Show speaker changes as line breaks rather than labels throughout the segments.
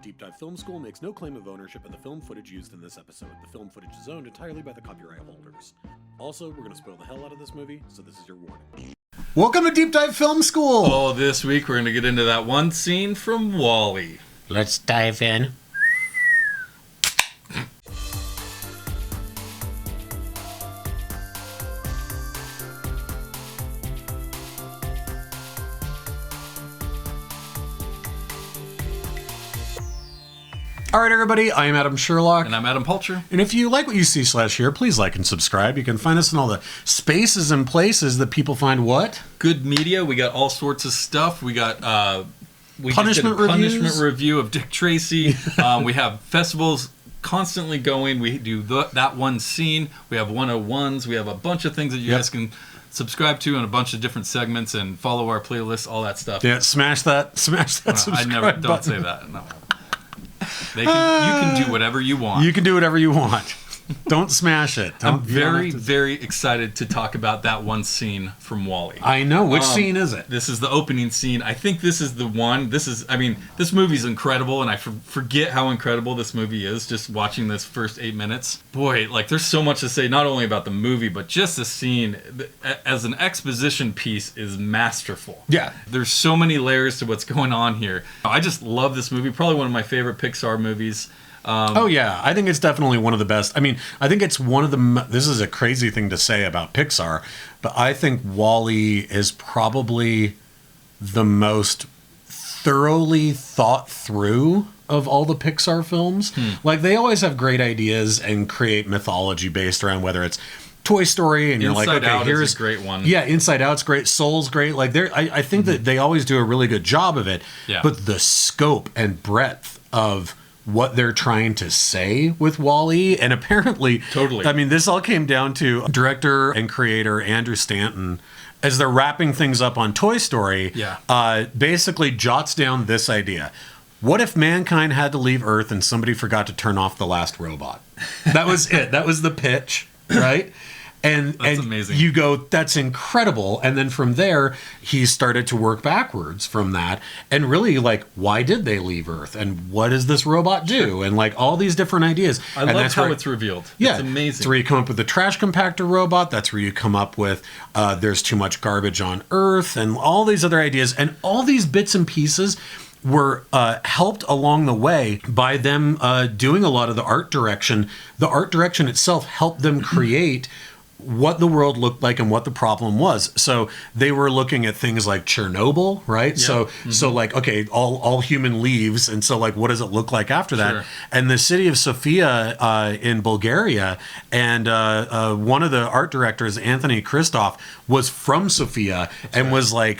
Deep Dive Film School makes no claim of ownership of the film footage used in this episode. The film footage is owned entirely by the copyright holders. Also, we're going to spoil the hell out of this movie, so this is your warning. Welcome to Deep Dive Film School!
Oh, this week we're going to get into that one scene from WALL-E.
Let's dive in.
All right, everybody, I am Adam Sherlock.
And I'm Adam Pulcher.
And if you like what you see /here, please like and subscribe. You can find us in all the spaces and places that people find what?
Good media. We got all sorts of stuff. We got
Punishment
punishment review of Dick Tracy. We have festivals constantly going. We do that one scene. We have 101s. We have a bunch of things that you guys can subscribe to, and a bunch of different segments, and follow our playlists, all that stuff.
Yeah, smash that subscribe
I never don't
button.
say that. No. You can do whatever you want.
You can do whatever you want. Don't smash it.
I'm very excited to talk about that one scene from WALL-E.
I know. Which scene is it?
This is the opening scene. I think this is the one. This movie's incredible, and I forget how incredible this movie is just watching this first 8 minutes. Boy, there's so much to say, not only about the movie, but just the scene as an exposition piece is masterful.
Yeah.
There's so many layers to what's going on here. I just love this movie. Probably one of my favorite Pixar movies.
Oh, yeah. I think it's definitely one of the best. I mean, I think it's one of the... This is a crazy thing to say about Pixar, but I think WALL-E is probably the most thoroughly thought through of all the Pixar films. They always have great ideas and create mythology based around whether it's Toy Story, and you're
Inside
like, okay,
Out
here's
is a great one.
Yeah, Inside Out's great. Soul's great. I think that they always do a really good job of it.
Yeah.
But the scope and breadth of what they're trying to say with WALL-E, and apparently,
totally.
I mean, this all came down to director and creator Andrew Stanton, as they're wrapping things up on Toy Story. Basically jots down this idea: what if mankind had to leave Earth and somebody forgot to turn off the last robot? That was it. That was the pitch, right?
That's amazing.
You go, that's incredible. And then from there, he started to work backwards from that. And really, why did they leave Earth? And what does this robot do? And all these different ideas.
I love how it's revealed.
Yeah.
It's amazing.
That's where you come up with the trash compactor robot. That's where you come up with there's too much garbage on Earth and all these other ideas. And all these bits and pieces were helped along the way by them doing a lot of the art direction. The art direction itself helped them create what the world looked like and what the problem was. So they were looking at things like Chernobyl, right?
Yeah.
So okay, all human leaves, and so what does it look like after that?
Sure.
And the city of Sofia in Bulgaria, and one of the art directors, Anthony Christoph, was from Sofia. That's and right. Was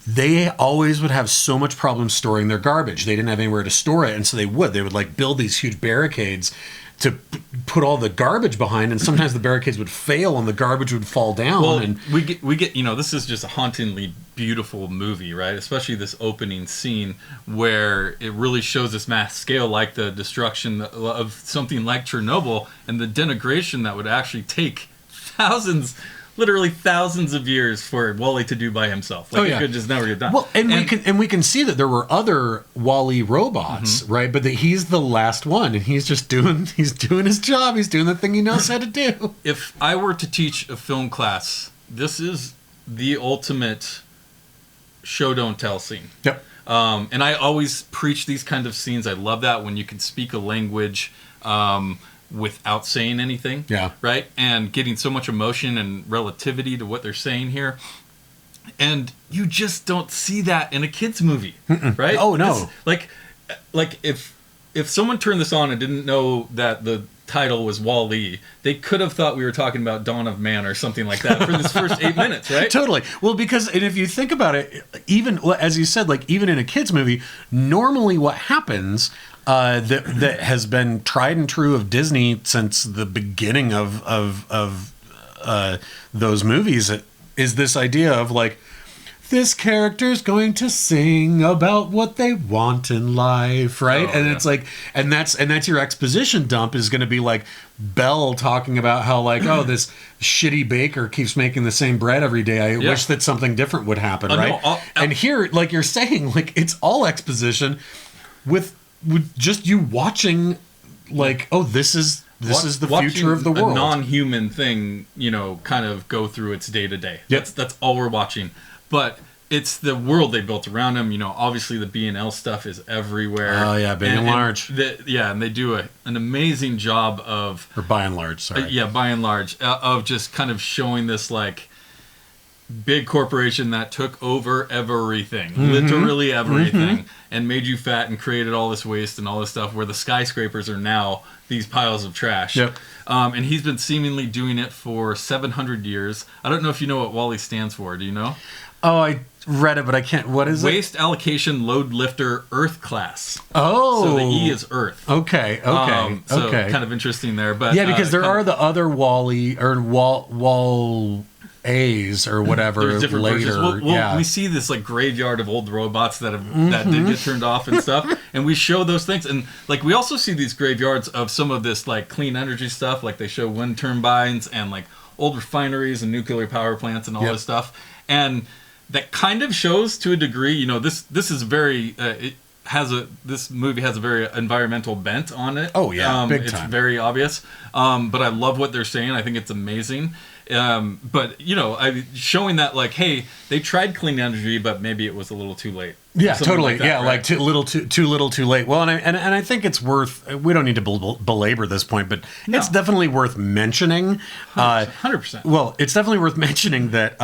they always would have so much problem storing their garbage. They didn't have anywhere to store it, and so they would build these huge barricades to put all the garbage behind, and sometimes the barricades would fail and the garbage would fall down.
Well,
and
we get this is just a hauntingly beautiful movie, right? Especially this opening scene where it really shows this mass scale, like the destruction of something like Chernobyl, and the denigration that would actually take literally thousands of years for WALL-E to do by himself. It could just never get done.
Well, and we can see that there were other WALL-E robots, right? But that he's the last one, and he's doing his job. He's doing the thing he knows how to do.
If I were to teach a film class, this is the ultimate show don't tell scene.
Yep.
And I always preach these kinds of scenes. I love that when you can speak a language without saying anything, right? And getting so much emotion and relativity to what they're saying here. And you just don't see that in a kid's movie, right?
Oh, no.
If someone turned this on and didn't know that the title was WALL-E, they could have thought we were talking about Dawn of Man or something like that for this first 8 minutes, right?
Totally. Well, and if you think about it, even, as you said, even in a kid's movie, normally what happens... that has been tried and true of Disney since the beginning of those movies is this idea of this character's going to sing about what they want in life, right? It's and that's your exposition dump is going to be Belle talking about how this shitty baker keeps making the same bread every day. I wish that something different would happen, right?
No,
and here, you're saying, it's all exposition with just you watching, like, oh, this is the future of the world.
A non-human thing, kind of go through its day to day.
Yep.
That's all we're watching. But it's the world they built around him. Obviously the B&L stuff is everywhere.
Oh yeah, big and large.
And they do an amazing job of,
or by and large, sorry.
By and large, of just kind of showing this like big corporation that took over everything, literally everything, and made you fat and created all this waste and all this stuff, where the skyscrapers are now these piles of trash.
Yep.
And he's been seemingly doing it for 700 years. I don't know if you know what WALL-E stands for. Do you know?
Oh, I read it, but I can't. What is
Waste Allocation Load Lifter Earth Class.
Oh.
So the E is Earth.
Okay.
So kind of interesting there. But
yeah, because there are the other WALL-E or Wall A's or whatever.
There's different
later.
versions. We see this like graveyard of old robots that did get turned off and stuff, and we show those things. And like we also see these graveyards of some of this like clean energy stuff. Like they show wind turbines and like old refineries and nuclear power plants and all this stuff. And that kind of shows to a degree. This is very. This movie has a very environmental bent on it.
Oh yeah, big
it's
time.
very obvious. But I love what they're saying. I think it's amazing. But showing that like, hey, they tried clean energy, but maybe it was a little too late.
Yeah, totally.
Like that, right?
Like too little, too late. Well, and I think it's worth. We don't need to belabor this point, but it's definitely worth mentioning.
100%.
Well, it's definitely worth mentioning that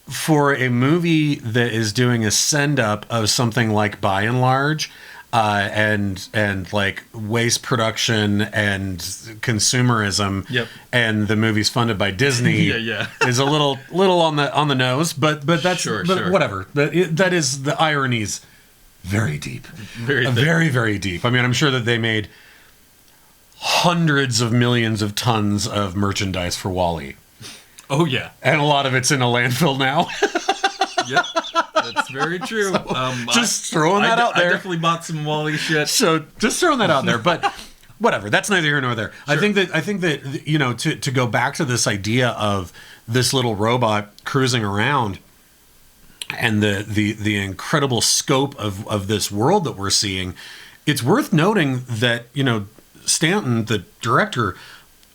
for a movie that is doing a send up of something like By and Large. And like waste production and consumerism, and the movie's funded by Disney, is a little on the nose, but that's
sure.
Whatever. That is, the irony's very deep, very, very deep. I mean, I'm sure that they made hundreds of millions of tons of merchandise for WALL-E.
Oh yeah,
and a lot of it's in a landfill now.
Yep, that's very true.
Just throwing that out there.
I definitely bought some WALL-E shit.
So just throwing that out there, but whatever. That's neither here nor there. Sure. I think that to go back to this idea of this little robot cruising around and the incredible scope of this world that we're seeing, it's worth noting that Stanton, the director,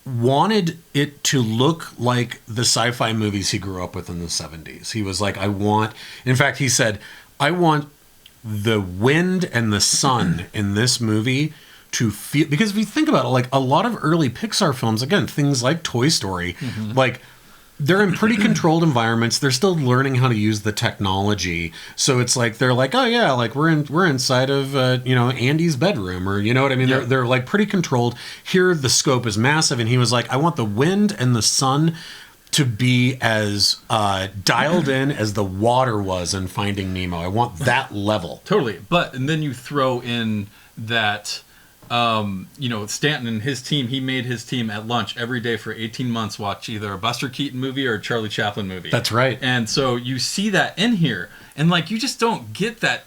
wanted it to look like the sci-fi movies he grew up with in the 70s. He was like, in fact, he said, I want the wind and the sun in this movie to feel, because if you think about it, like a lot of early Pixar films, again, things like Toy Story, like they're in pretty controlled environments. They're still learning how to use the technology. So it's like, they're like, oh yeah, like we're inside of, Andy's bedroom, or, you know what I mean? Yeah. They're like pretty controlled. Here, the scope is massive. And he was like, I want the wind and the sun to be as dialed in as the water was in Finding Nemo. I want that level.
Totally. And then you throw in that, Stanton and his team, he made his team at lunch every day for 18 months watch either a Buster Keaton movie or a Charlie Chaplin movie.
That's right.
And so you see that in here, and like you just don't get that.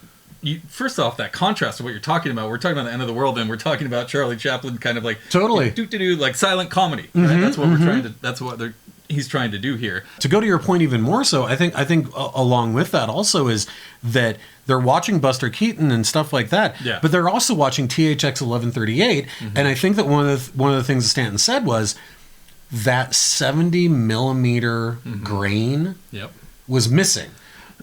First off, that contrast of what you're talking about. We're talking about the end of the world, and we're talking about Charlie Chaplin, kind of like
totally
like silent comedy. Right? That's what we're trying to. That's what he's trying to do here. To
go to your point even more so, I think along with that also is that they're watching Buster Keaton and stuff like that, but they're also watching THX 1138, and I think that one of the things that Stanton said was that 70 millimeter grain was missing.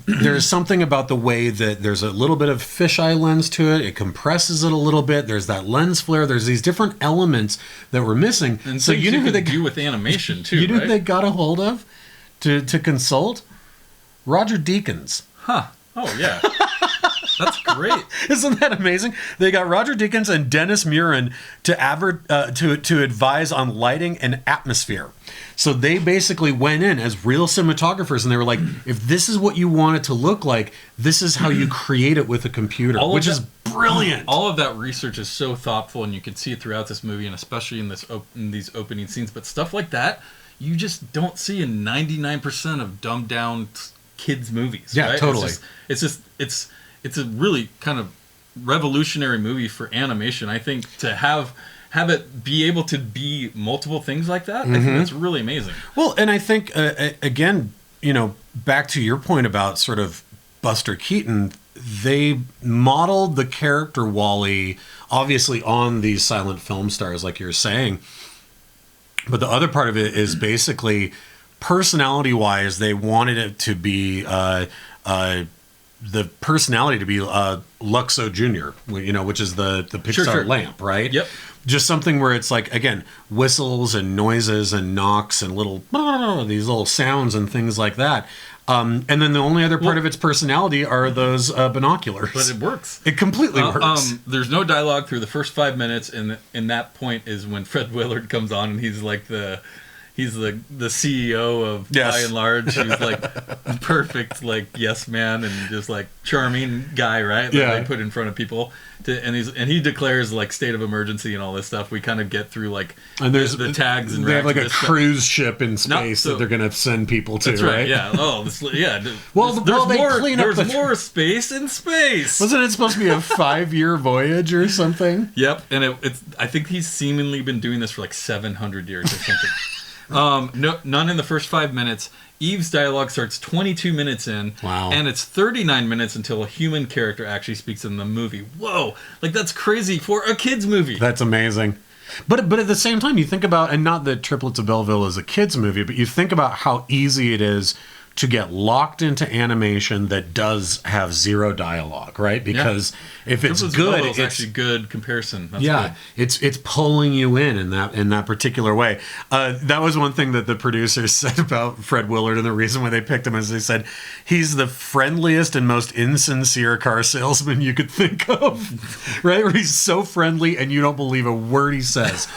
There's something about the way that there's a little bit of fisheye lens to it. It compresses it a little bit. There's that lens flare. There's these different elements that were missing.
And so you know who they do with animation too.
You know who they got a hold of to consult? Roger Deakins.
Huh. Oh yeah. That's great.
Isn't that amazing? They got Roger Deakins and Dennis Muren to advise on lighting and atmosphere. So they basically went in as real cinematographers, and they were like, if this is what you want it to look like, this is how you create it with a computer, which is brilliant.
All of that research is so thoughtful, and you can see it throughout this movie, and especially in these opening scenes. But stuff like that, you just don't see in 99% of dumbed down kids' movies.
Yeah,
right?
totally.
It's a really kind of revolutionary movie for animation. I think to have it be able to be multiple things like that, I think that's really amazing.
Well, and I think, again, back to your point about sort of Buster Keaton, they modeled the character Wally obviously on these silent film stars, like you're saying. But the other part of it is basically personality-wise, they wanted it to be the personality to be Luxo Jr., which is the Pixar lamp, right?
Yep.
Just something where it's like, again, whistles and noises and knocks and these little sounds and things like that. And then the only other part of its personality are those binoculars.
But it works.
It completely works.
There's no dialogue through the first 5 minutes, and in that point is when Fred Willard comes on, and he's like the CEO of By and Large. He's like perfect, like yes man, and just like charming guy, right? That they put in front of people, and he declares like state of emergency and all this stuff. We kind of get through like
and there's
the tags and
they have like a
stuff.
cruise ship in space that they're gonna send people to.
That's right. Yeah. Oh, there's more space in space.
Wasn't it supposed to be a 5-year voyage or something?
Yep, and it's. I think he's seemingly been doing this for like 700 years or something. None in the first 5 minutes. Eve's dialogue starts 22 minutes in.
Wow.
And it's 39 minutes until a human character actually speaks in the movie. Whoa. Like, that's crazy for a kid's movie.
That's amazing. But at the same time, you think about, and not that Triplets of Belleville is a kid's movie, but you think about how easy it is to get locked into animation that does have zero dialogue, right? Because if it's good, it's
actually good comparison. That's good.
It's pulling you in that particular way. That was one thing that the producers said about Fred Willard, and the reason why they picked him is they said he's the friendliest and most insincere car salesman you could think of, right? Where he's so friendly and you don't believe a word he says.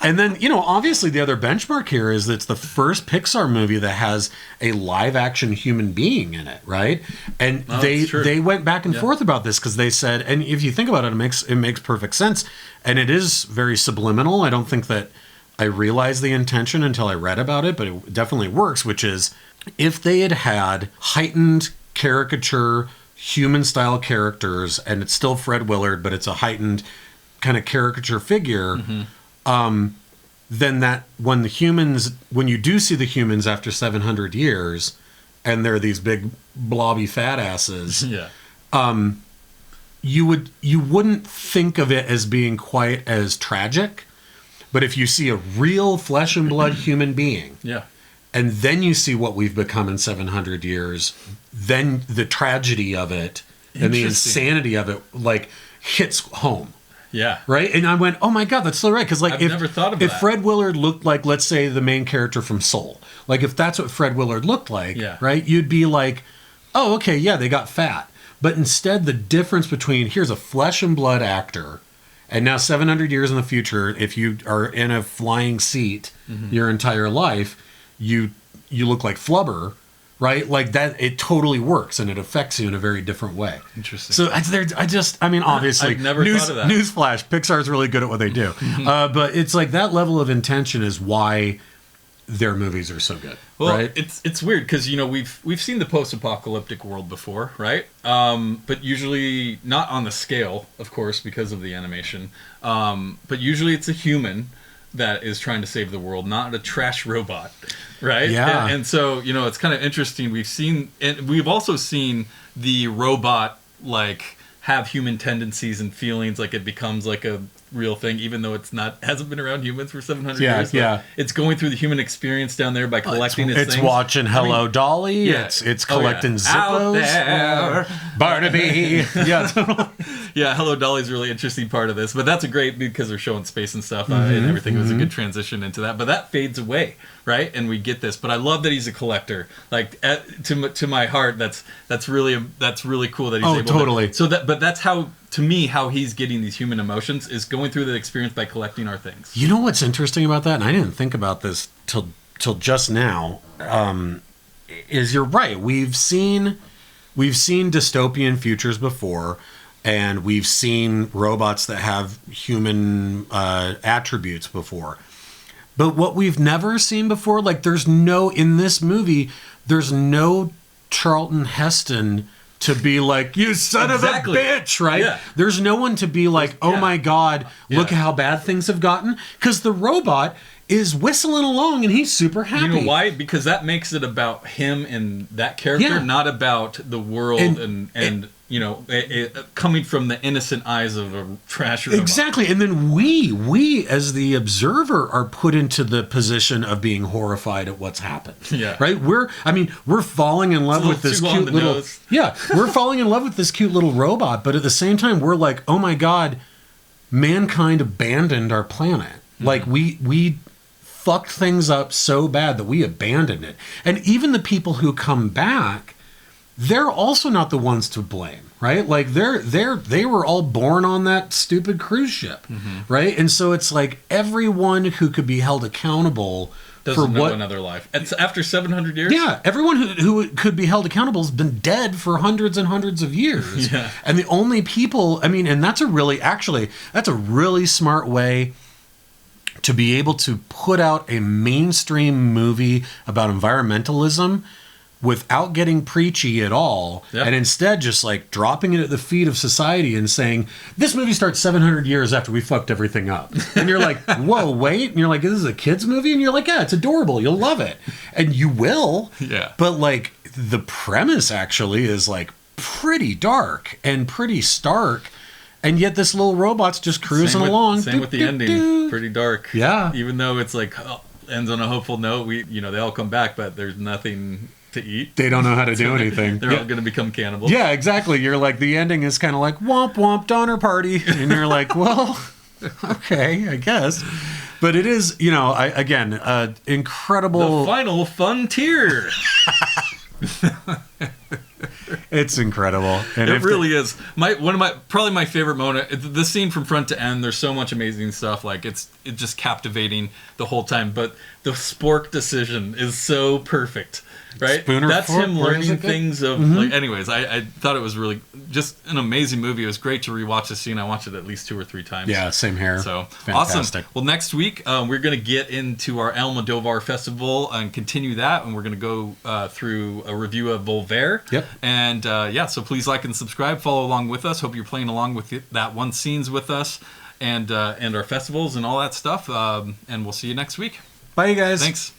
And then, obviously the other benchmark here is that it's the first Pixar movie that has a live-action human being in it, right? And they went back and forth about this because they said, and if you think about it, it makes perfect sense, and it is very subliminal. I don't think that I realized the intention until I read about it, but it definitely works, which is if they had heightened caricature, human-style characters, and it's still Fred Willard, but it's a heightened kind of caricature figure... Mm-hmm. Then that when you do see the humans after 700 years, and they're these big blobby fat asses, you wouldn't think of it as being quite as tragic. But if you see a real flesh and blood human being, and then you see what we've become in 700 years, then the tragedy of it and the insanity of it like hits home.
Yeah.
Right? And I went, oh my God, that's so right. Because like,
I've never thought of
if
that.
Fred Willard looked like, let's say, the main character from Soul, like if that's what Fred Willard looked like, right? You'd be like, oh, okay, yeah, they got fat. But instead, the difference between here's a flesh and blood actor, and now 700 years in the future, if you are in a flying seat your entire life, you look like Flubber. Right, like that, it totally works, and it affects you in a very different way.
Interesting.
So obviously,
I've never thought of that.
Newsflash: Pixar's really good at what they do, but it's like that level of intention is why their movies are so good.
Well,
right?
it's weird because we've seen the post-apocalyptic world before, right? But usually not on the scale, of course, because of the animation. But usually it's a human that is trying to save the world, not a trash robot, right?
Yeah.
And so, it's kind of interesting. We've also seen the robot like have human tendencies and feelings, like it becomes like a real thing, even though hasn't been around humans for 700 years.
Yeah.
It's going through the human experience down there by collecting its things.
It's watching Hello Dolly. Yeah. It's collecting Zippos.
Out there.
Barnaby.
Yeah, Hello Dolly's a really interesting part of this, but that's a great because they're showing space and stuff and everything. It was a good transition into that, but that fades away, right? And we get this. But I love that he's a collector. Like to my heart, that's really cool that he's able
totally.
But that's how. To me, how he's getting these human emotions is going through the experience by collecting our things.
You know what's interesting about that, and I didn't think about this till just now, is you're right. We've seen dystopian futures before, and we've seen robots that have human attributes before. But what we've never seen before, like in this movie, there's no Charlton Heston to be like, you son of a bitch, right?
Yeah.
There's no one to be like, oh my God, look at how bad things have gotten. Because the robot is whistling along and he's super happy.
You know why? Because that makes it about him and that character, not about the world and coming from the innocent eyes of a trash robot.
Exactly. And then we as the observer are put into the position of being horrified at what's happened.
Yeah.
Right? We're falling in love with this cute little
nose.
Yeah, we're falling in love with this cute little robot, but at the same time we're like, "Oh my god, mankind abandoned our planet." Mm-hmm. Like we fucked things up so bad that we abandoned it. And even the people who come back, they're also not the ones to blame, right? Like they were all born on that stupid cruise ship, mm-hmm. right? And so it's like everyone who could be held accountable
doesn't know another life. It's after 700 years?
Yeah, everyone who could be held accountable has been dead for hundreds and hundreds of years.
Yeah.
And the only people, and that's a really smart way to be able to put out a mainstream movie about environmentalism without getting preachy at all, and instead just like dropping it at the feet of society and saying, this movie starts 700 years after we fucked everything up. And you're like, whoa, wait. And you're like, this is a kid's movie? And you're like, yeah, it's adorable. You'll love it. And you will.
Yeah.
But like the premise actually is like pretty dark and pretty stark. And yet this little robot's just cruising along.
Same with the ending. Pretty dark.
Yeah.
Even though it's like ends on a hopeful note, they all come back, but there's nothing to eat.
They don't know how to do anything.
They're all going to become cannibals.
Yeah, exactly. You're like, the ending is kind of like, womp womp, Donner Party. And you're like, well, okay, I guess. But it is, incredible.
The final frontier.
It's incredible. And
it really is. Probably my favorite moment. The scene from front to end. There's so much amazing stuff. Like it's just captivating the whole time. But the spork decision is so perfect, right?
Spooner
That's
fork,
him learning things of. Mm-hmm. Like, anyways, I thought it was really just an amazing movie. It was great to rewatch the scene. I watched it at least 2 or 3 times.
Yeah, same here.
So
fantastic.
Awesome. Well, next week we're going to get into our Almodovar Festival and continue that, and we're going to go through a review of Volver.
Yep.
And so please like and subscribe, follow along with us. Hope you're playing along with that one scenes with us, and our festivals and all that stuff. And we'll see you next week.
Bye, you guys.
Thanks.